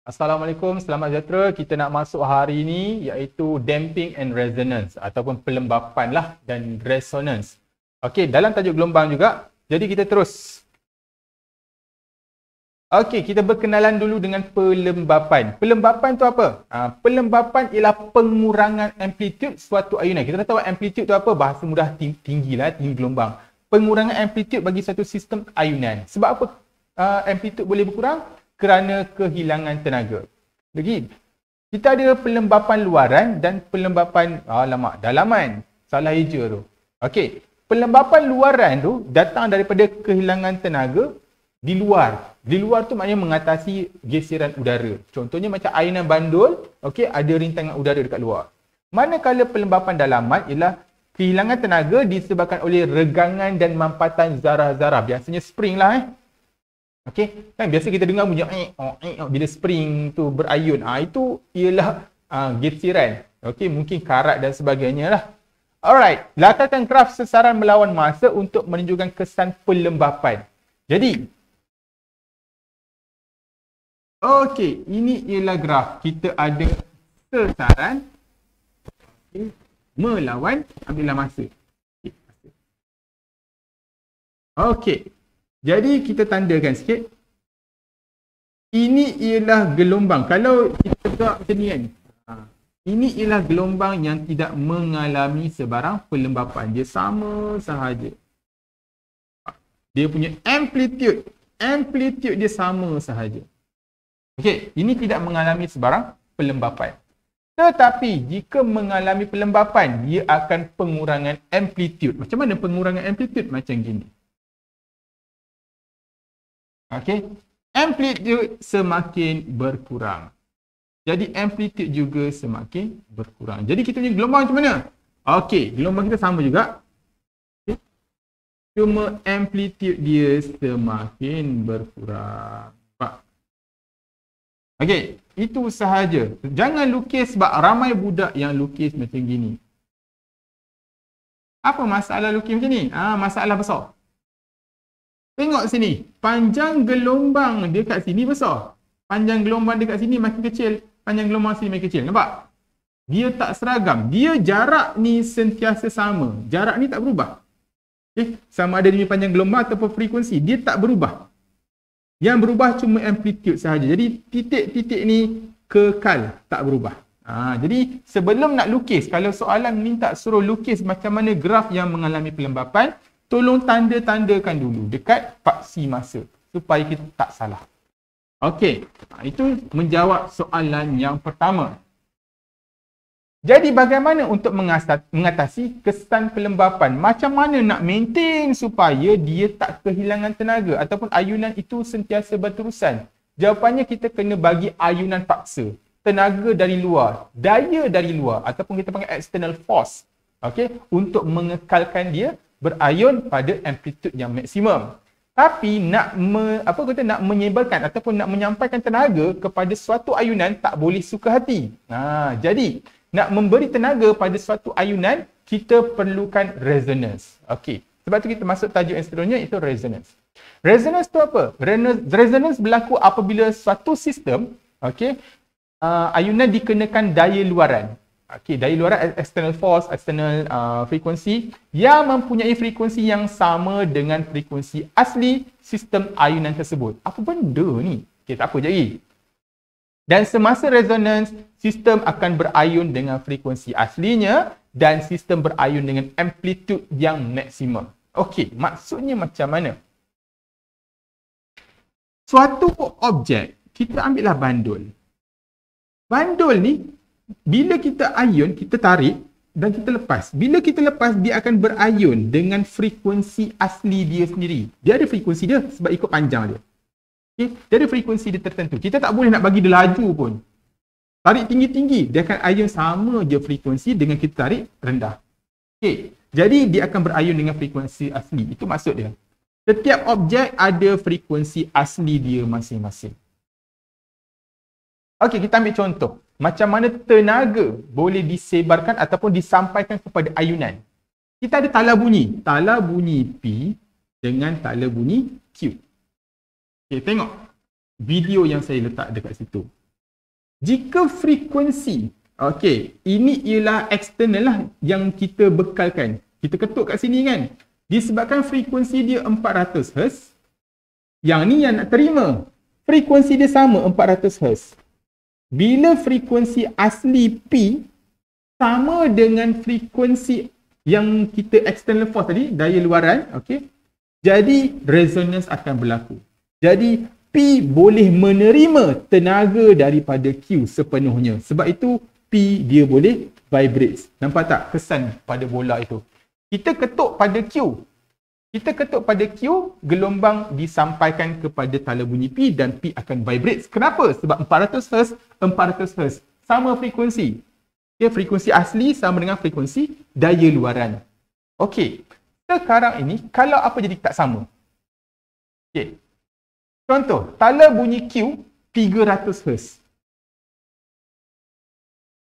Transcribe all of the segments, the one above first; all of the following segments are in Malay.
Assalamualaikum, selamat sejahtera. Kita nak masuk hari ini iaitu damping and resonance ataupun pelembapan lah dan resonance. Okey, dalam tajuk gelombang juga. Jadi kita terus. Okey, kita berkenalan dulu dengan pelembapan. Pelembapan tu apa? Pelembapan ialah pengurangan amplitude suatu ayunan. Kita dah tahu amplitude tu apa? Bahasa mudah tinggi lah, tinggi gelombang. Pengurangan amplitude bagi satu sistem ayunan. Sebab apa amplitude boleh berkurang? Kerana kehilangan tenaga. Lagi, kita ada pelembapan luaran dan pelembapan dalaman. Salah eja tu. Okey, pelembapan luaran tu datang daripada kehilangan tenaga di luar. Di luar tu maknanya mengatasi geseran udara. Contohnya macam ayunan bandul, okey, ada rintangan udara dekat luar. Manakala pelembapan dalaman ialah kehilangan tenaga disebabkan oleh regangan dan mampatan zarah-zarah. Biasanya spring lah Okey, kan biasa kita dengar bunyi bila spring tu berayun. Itu ialah geseran. Okey, mungkin karat dan sebagainya lah. Alright, latarkan graf sesaran melawan masa untuk menunjukkan kesan pelembapan. Jadi, okey, ini ialah graf. Kita ada sesaran melawan, ambillah masa. Okey. Jadi kita tandakan sikit. Ini ialah gelombang. Kalau kita buat macam ni kan. Ini ialah gelombang yang tidak mengalami sebarang pelembapan. Dia sama sahaja. Dia punya amplitude. Amplitude dia sama sahaja. Okey, ini tidak mengalami sebarang pelembapan. Tetapi jika mengalami pelembapan, dia akan pengurangan amplitude. Macam mana pengurangan amplitude? Macam gini. Okey, amplitude semakin berkurang. Jadi amplitude juga semakin berkurang. Jadi kita punya gelombang macam mana? Okey, gelombang kita sama juga. Okay. Cuma amplitude dia semakin berkurang. Nampak? Okey, itu sahaja. Jangan lukis sebab ramai budak yang lukis macam gini. Apa masalah lukis macam ni? Masalah besar. Tengok sini, panjang gelombang dia kat sini besar. Panjang gelombang dekat sini makin kecil, panjang gelombang sini makin kecil. Nampak? Dia tak seragam. Dia jarak ni sentiasa sama. Jarak ni tak berubah. Sama ada dia panjang gelombang ataupun frekuensi, dia tak berubah. Yang berubah cuma amplitude sahaja. Jadi titik-titik ni kekal, tak berubah. Jadi sebelum nak lukis, kalau soalan minta suruh lukis macam mana graf yang mengalami pelembapan, tolong tanda-tandakan dulu dekat paksi masa supaya kita tak salah. Okey, itu menjawab soalan yang pertama. Jadi bagaimana untuk mengatasi kesan pelembapan? Macam mana nak maintain supaya dia tak kehilangan tenaga ataupun ayunan itu sentiasa berterusan? Jawapannya kita kena bagi ayunan paksa. Tenaga dari luar, daya dari luar ataupun kita panggil external force. Okey, untuk mengekalkan dia berayun pada amplitude yang maksimum. Tapi nak menyebarkan ataupun nak menyampaikan tenaga kepada suatu ayunan tak boleh suka hati. Jadi nak memberi tenaga pada suatu ayunan, kita perlukan resonance. Okey. Sebab tu kita masuk tajuk yang seterusnya, itu resonance. Resonance tu apa? Resonance berlaku apabila suatu sistem, ayunan dikenakan daya luaran. Okey, daya luaran, external force, external frekuensi yang mempunyai frekuensi yang sama dengan frekuensi asli sistem ayunan tersebut. Apa benda ni? Okey, tak apa, jadi. Dan semasa resonance, sistem akan berayun dengan frekuensi aslinya dan sistem berayun dengan amplitude yang maksimum. Okey, maksudnya macam mana? Suatu objek, kita ambillah bandul. Bandul ni bila kita ayun, kita tarik dan kita lepas. Bila kita lepas, dia akan berayun dengan frekuensi asli dia sendiri. Dia ada frekuensi dia sebab ikut panjang dia. Okay? Dia ada frekuensi dia tertentu. Kita tak boleh nak bagi dia laju pun. Tarik tinggi-tinggi, dia akan ayun sama je frekuensi dengan kita tarik rendah. Okay. Jadi dia akan berayun dengan frekuensi asli. Itu maksud dia. Setiap objek ada frekuensi asli dia masing-masing. Okey, kita ambil contoh. Macam mana tenaga boleh disebarkan ataupun disampaikan kepada ayunan. Kita ada tala bunyi. Tala bunyi P dengan tala bunyi Q. Okey, tengok video yang saya letak dekat situ. Jika frekuensi, okey, ini ialah eksternal lah yang kita bekalkan. Kita ketuk kat sini kan. Disebabkan frekuensi dia 400 Hz, yang ni yang nak terima. Frekuensi dia sama 400 Hz. Bila frekuensi asli P sama dengan frekuensi yang kita external force tadi, daya luaran, okey. Jadi resonance akan berlaku. Jadi P boleh menerima tenaga daripada Q sepenuhnya. Sebab itu P dia boleh vibrate. Nampak tak kesan pada bola itu? Kita ketuk pada Q. Kita ketuk pada Q, gelombang disampaikan kepada tala bunyi P dan P akan vibrate. Kenapa? Sebab 400 Hz, 400 Hz. Sama frekuensi. Okay, frekuensi asli sama dengan frekuensi daya luaran. Okey. Sekarang ini, kalau apa jadi tak sama? Okey. Contoh, tala bunyi Q 300 Hz.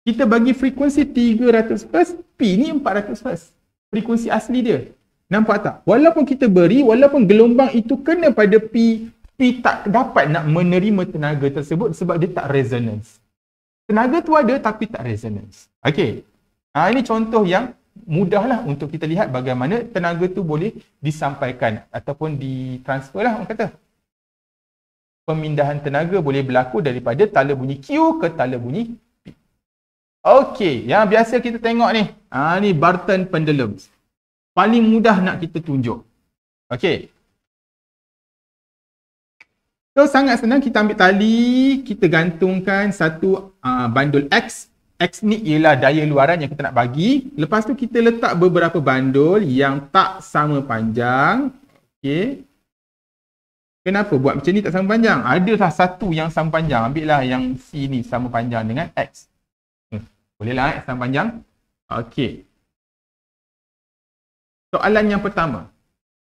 Kita bagi frekuensi 300 Hz, P ni 400 Hz. Frekuensi asli dia. Nampak tak? Walaupun kita beri, walaupun gelombang itu kena pada P, P tak dapat nak menerima tenaga tersebut sebab dia tak resonance. Tenaga tu ada tapi tak resonance. Okey. Ini contoh yang mudahlah untuk kita lihat bagaimana tenaga tu boleh disampaikan ataupun ditransfer lah orang kata. Pemindahan tenaga boleh berlaku daripada tala bunyi Q ke tala bunyi P. Okey, yang biasa kita tengok ni. Ni Barton pendulum. Paling mudah nak kita tunjuk. Okey. So, sangat senang kita ambil tali, kita gantungkan satu bandul X. X ni ialah daya luaran yang kita nak bagi. Lepas tu kita letak beberapa bandul yang tak sama panjang. Okey. Kenapa buat macam ni tak sama panjang? Adalah satu yang sama panjang. Ambil lah yang C ni sama panjang dengan X. Bolehlah X sama panjang. Okey. Soalan yang pertama.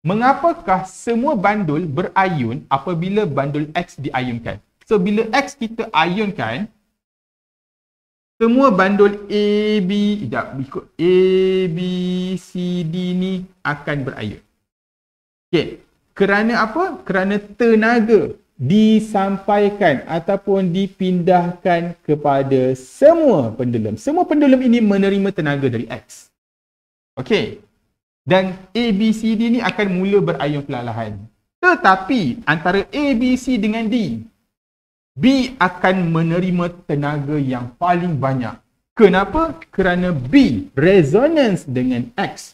Mengapakah semua bandul berayun apabila bandul X diayunkan? So, bila X kita ayunkan, semua bandul A, B, C, D ni akan berayun. Okey. Kerana apa? Kerana tenaga disampaikan ataupun dipindahkan kepada semua pendulum. Semua pendulum ini menerima tenaga dari X. Okey. Dan A, B, C, D ni akan mula berayun perlahan. Tetapi antara A, B, C dengan D, B akan menerima tenaga yang paling banyak. Kenapa? Kerana B resonance dengan X.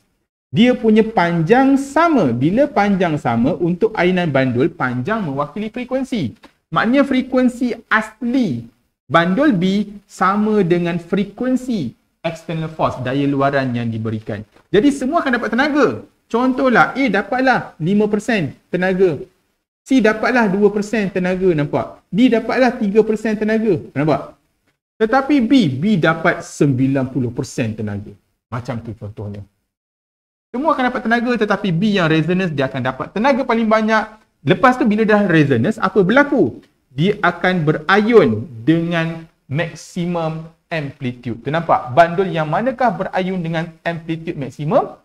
Dia punya panjang sama. Bila panjang sama, untuk ayunan bandul, panjang mewakili frekuensi. Maknanya frekuensi asli bandul B sama dengan frekuensi external force, daya luaran yang diberikan. Jadi semua akan dapat tenaga. Contohlah, A dapatlah 5% tenaga. C dapatlah 2% tenaga, nampak? D dapatlah 3% tenaga, nampak? Tetapi B dapat 90% tenaga. Macam tu contohnya. Semua akan dapat tenaga, tetapi B yang resonance, dia akan dapat tenaga paling banyak. Lepas tu bila dah resonance, apa berlaku? Dia akan berayun dengan maksimum amplitude. Tu nampak? Bandul yang manakah berayun dengan amplitude maksimum?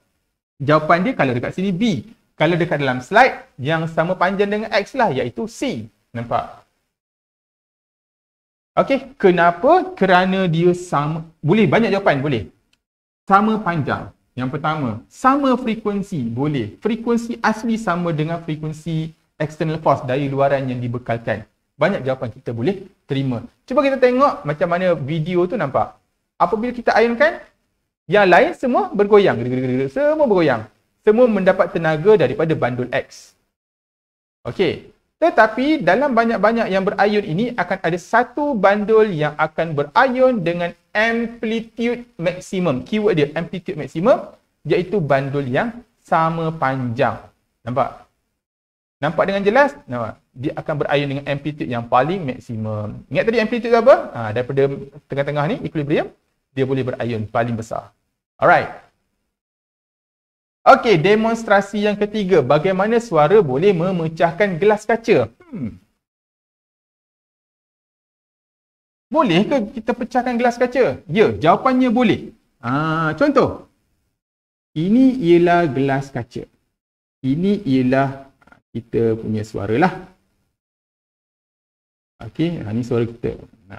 Jawapan dia kalau dekat sini B. Kalau dekat dalam slide, yang sama panjang dengan X lah, iaitu C. Nampak? Okey, kenapa? Kerana dia sama. Boleh, banyak jawapan, boleh. Sama panjang. Yang pertama, sama frekuensi, boleh. Frekuensi asli sama dengan frekuensi external force, daya luaran yang dibekalkan. Banyak jawapan kita boleh terima. Cuba kita tengok macam mana video tu nampak. Apabila kita ayunkan, yang lain semua bergoyang. Semua bergoyang. Semua mendapat tenaga daripada bandul X. Okey. Tetapi dalam banyak-banyak yang berayun ini akan ada satu bandul yang akan berayun dengan amplitude maksimum. Keyword dia amplitude maksimum, iaitu bandul yang sama panjang. Nampak? Nampak dengan jelas? Nampak? Dia akan berayun dengan amplitude yang paling maksimum. Ingat tadi amplitude apa? Daripada tengah-tengah ni, equilibrium, dia boleh berayun paling besar. Alright. Okey, demonstrasi yang ketiga. Bagaimana suara boleh memecahkan gelas kaca? Boleh ke kita pecahkan gelas kaca? Ya, jawapannya boleh. Contoh. Ini ialah gelas kaca. Ini ialah kita punya suara lah. Okey, ni suara kita.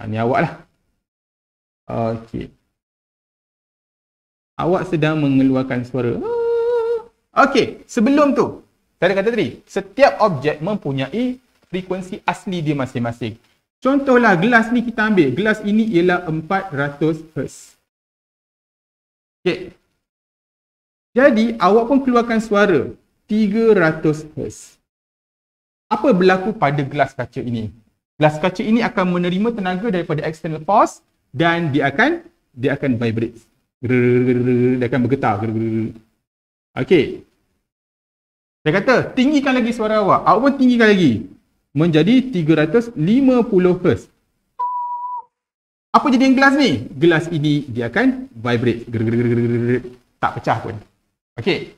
Ni awak lah. Okey. Awak sedang mengeluarkan suara. Okey, sebelum tu, saya kata tadi, setiap objek mempunyai frekuensi asli dia masing-masing. Contohlah gelas ni kita ambil. Gelas ini ialah 400 Hz. Okey. Jadi, awak pun keluarkan suara 300 Hz. Apa berlaku pada gelas kaca ini? Gelas kaca ini akan menerima tenaga daripada external force dan dia akan vibrate. Dia akan bergetar. Okey. Saya kata, tinggikan lagi suara awak. Awak pun tinggikan lagi. Menjadi 350 Hz. Apa jadi yang gelas ni? Gelas ini dia akan vibrate. Tak pecah pun. Okey.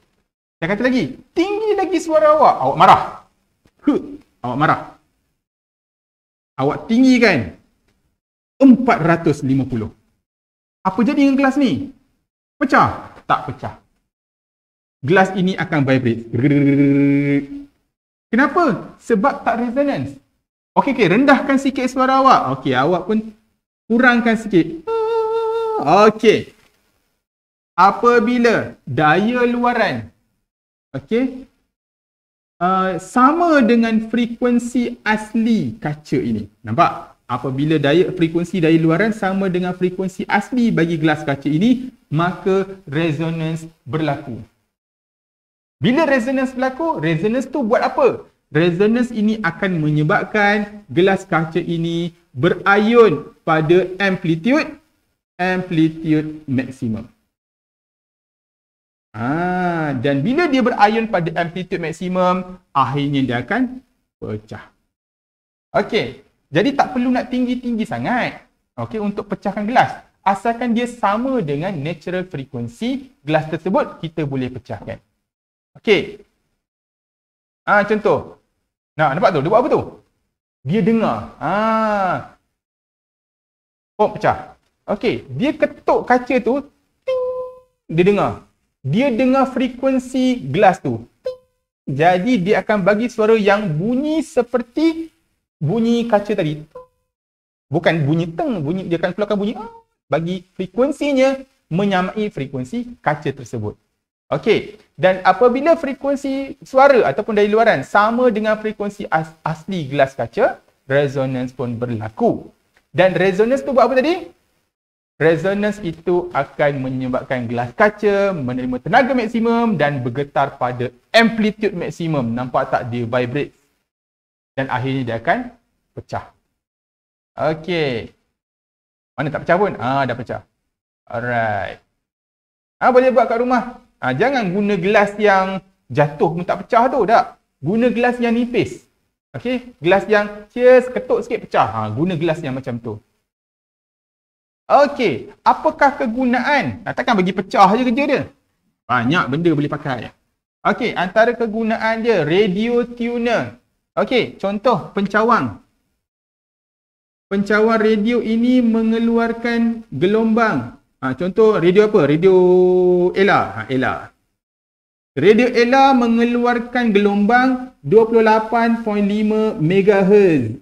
Saya kata lagi, tinggi lagi suara awak. Awak marah. Awak marah. Awak tinggikan 450. Apa jadi dengan gelas ni? Pecah? Tak pecah. Gelas ini akan vibrate. Kenapa? Sebab tak resonance. Okey, rendahkan sikit suara awak. Okey, awak pun kurangkan sikit. Okey. Apabila daya luaran sama dengan frekuensi asli kaca ini. Nampak? Apabila frekuensi daya luaran sama dengan frekuensi asli bagi gelas kaca ini, maka resonance berlaku. Bila resonance berlaku, resonance tu buat apa? Resonance ini akan menyebabkan gelas kaca ini berayun pada amplitude maksimum. Dan bila dia berayun pada amplitude maksimum, akhirnya dia akan pecah. Okey, jadi tak perlu nak tinggi-tinggi sangat. Okey, untuk pecahkan gelas. Asalkan dia sama dengan natural frekuensi gelas tersebut, kita boleh pecahkan. Okey. Contoh. Nampak tu? Dia buat apa tu? Dia dengar. Pecah. Okey, dia ketuk kaca tu, ting, dia dengar. Dia dengar frekuensi gelas tu. Ting. Jadi dia akan bagi suara yang bunyi seperti bunyi kaca tadi. Bukan bunyi teng, dia akan keluarkan bunyi bagi frekuensinya menyamai frekuensi kaca tersebut. Okey, dan apabila frekuensi suara ataupun daya luaran sama dengan frekuensi asli gelas kaca, resonance pun berlaku. Dan resonance tu buat apa tadi? Resonance itu akan menyebabkan gelas kaca menerima tenaga maksimum dan bergetar pada amplitude maksimum. Nampak tak dia vibrate? Dan akhirnya dia akan pecah. Okey. Mana tak pecah pun? Dah pecah. Alright. Boleh buat kat rumah. Jangan guna gelas yang jatuh pun tak pecah tu, tak. Guna gelas yang nipis. Okey, gelas yang cheers, ketuk sikit pecah. Guna gelas yang macam tu. Okey, apakah kegunaan? Takkan bagi pecah je kerja dia. Banyak benda boleh pakai. Okey, antara kegunaan dia, radio tuner. Okey, contoh pencawang. Pencawang radio ini mengeluarkan gelombang. Contoh radio apa? Radio Ella. Ella. Radio Ella mengeluarkan gelombang 28.5 MHz.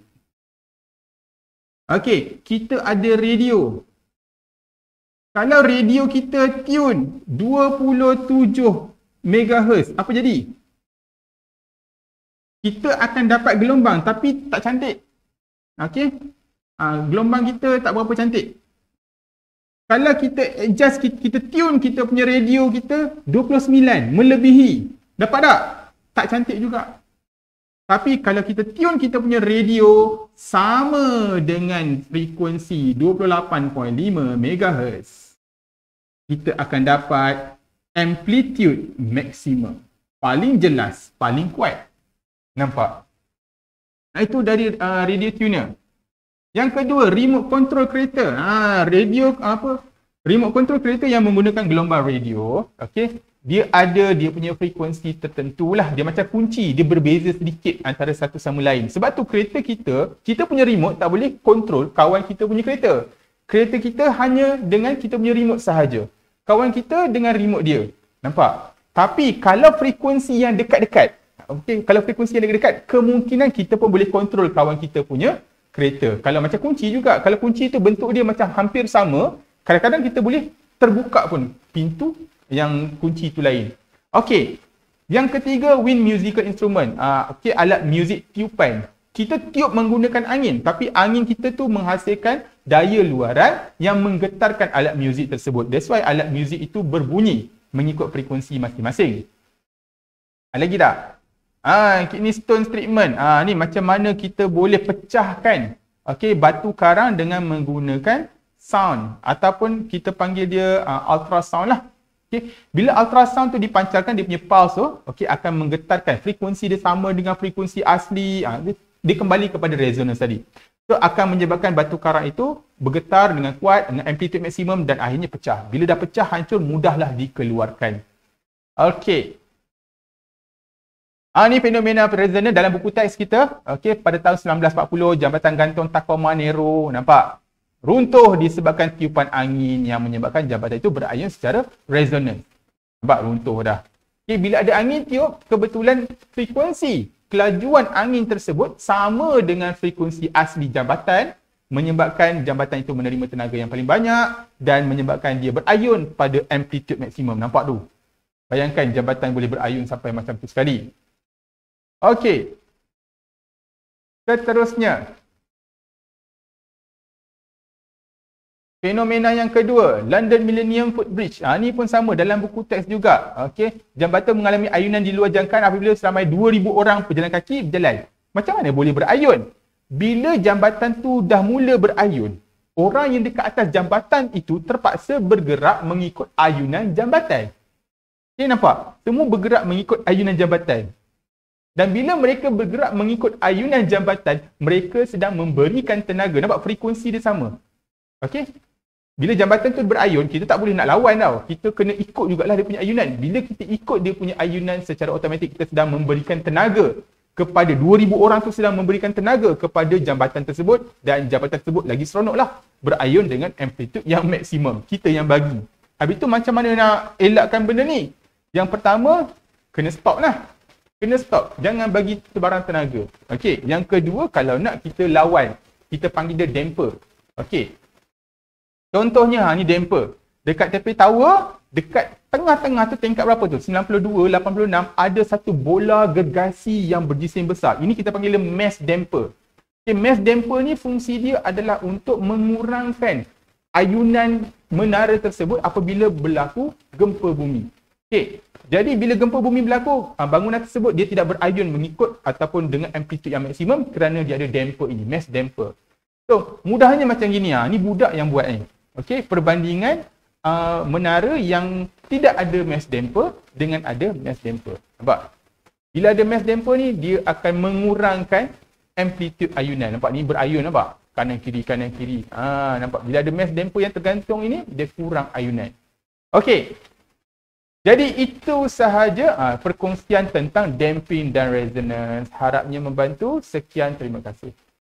Okey, kita ada radio. Kalau radio kita tune 27 MHz, apa jadi? Kita akan dapat gelombang tapi tak cantik. Okey? Gelombang kita tak berapa cantik. Kalau kita adjust, kita tune kita punya radio kita 29, melebihi. Dapat tak? Tak cantik juga. Tapi kalau kita tune kita punya radio sama dengan frekuensi 28.5 MHz, kita akan dapat amplitude maksimum. Paling jelas, paling kuat. Nampak? Itu dari radio tuner. Yang kedua, remote control kereta. Remote control kereta yang menggunakan gelombang radio, okey, dia ada dia punya frekuensi tertentu lah. Dia macam kunci, dia berbeza sedikit antara satu sama lain. Sebab tu kereta kita punya remote tak boleh control kawan kita punya kereta. Kereta kita hanya dengan kita punya remote sahaja. Kawan kita dengan remote dia. Nampak? Tapi kalau frekuensi yang dekat-dekat, okey, kalau frekuensi yang dekat-dekat, kemungkinan kita pun boleh control kawan kita punya kereta. Kalau macam kunci juga, kalau kunci tu bentuk dia macam hampir sama, kadang-kadang kita boleh terbuka pun pintu yang kunci tu lain. Okey. Yang ketiga, wind musical instrument. Okey, alat muzik tiupan. Kita tiup menggunakan angin, tapi angin kita tu menghasilkan daya luaran yang menggetarkan alat muzik tersebut. That's why alat muzik itu berbunyi mengikut frekuensi masing-masing. Lagi tak? Ini stone treatment. Ni macam mana kita boleh pecahkan batu karang dengan menggunakan sound ataupun kita panggil dia ultrasound lah. Bila ultrasound tu dipancarkan, dia punya pulse tu akan menggetarkan. Frekuensi dia sama dengan frekuensi asli. Dia kembali kepada resonance tadi. So akan menyebabkan batu karang itu bergetar dengan kuat, dengan amplitude maksimum dan akhirnya pecah. Bila dah pecah, hancur, mudahlah dikeluarkan. Okey. Ni fenomena resonance dalam buku teks kita. Pada tahun 1940, jambatan gantung Tacoma Narrow, nampak? Runtuh disebabkan tiupan angin yang menyebabkan jambatan itu berayun secara resonance. Nampak runtuh dah. Bila ada angin tiup, kebetulan frekuensi kelajuan angin tersebut sama dengan frekuensi asli jambatan, menyebabkan jambatan itu menerima tenaga yang paling banyak dan menyebabkan dia berayun pada amplitude maksimum. Nampak tu? Bayangkan jambatan boleh berayun sampai macam tu sekali. Okey. Seterusnya, fenomena yang kedua, London Millennium Footbridge. Ni pun sama dalam buku teks juga. Jambatan mengalami ayunan di luar jangkaan apabila seramai 2,000 orang pejalan kaki berjalan. Macam mana boleh berayun? Bila jambatan tu dah mula berayun, orang yang dekat atas jambatan itu terpaksa bergerak mengikut ayunan jambatan. Nampak? Semua bergerak mengikut ayunan jambatan. Dan bila mereka bergerak mengikut ayunan jambatan, mereka sedang memberikan tenaga. Nampak frekuensi dia sama. Bila jambatan tu berayun, kita tak boleh nak lawan tau. Kita kena ikut jugalah dia punya ayunan. Bila kita ikut dia punya ayunan, secara automatik kita sedang memberikan tenaga kepada 2,000 orang tu, sedang memberikan tenaga kepada jambatan tersebut, dan jambatan tersebut lagi seronoklah berayun dengan amplitude yang maksimum. Kita yang bagi. Habis tu macam mana nak elakkan benda ni? Yang pertama, kena stop lah. Kena stop. Jangan bagi sebarang tenaga. Yang kedua, kalau nak kita lawan, kita panggil dia damper. Contohnya, ni damper. Dekat tepi tower, dekat tengah-tengah tu tingkat berapa tu? 92, 86, ada satu bola gergasi yang berjisim besar. Ini kita panggil mass damper. Mass damper ni fungsi dia adalah untuk mengurangkan ayunan menara tersebut apabila berlaku gempa bumi. Jadi bila gempa bumi berlaku, bangunan tersebut dia tidak berayun mengikut ataupun dengan amplitude yang maksimum kerana dia ada damper ini, mass damper. So, mudahnya macam gini. Ni budak yang buat ni. Perbandingan menara yang tidak ada mass damper dengan ada mass damper. Nampak? Bila ada mass damper ni, dia akan mengurangkan amplitude ayunan. Nampak? Ni berayun, nampak? Kanan kiri, kanan kiri. Nampak? Bila ada mass damper yang tergantung ini, dia kurang ayunan. Jadi itu sahaja perkongsian tentang damping dan resonance. Harapnya membantu. Sekian, terima kasih.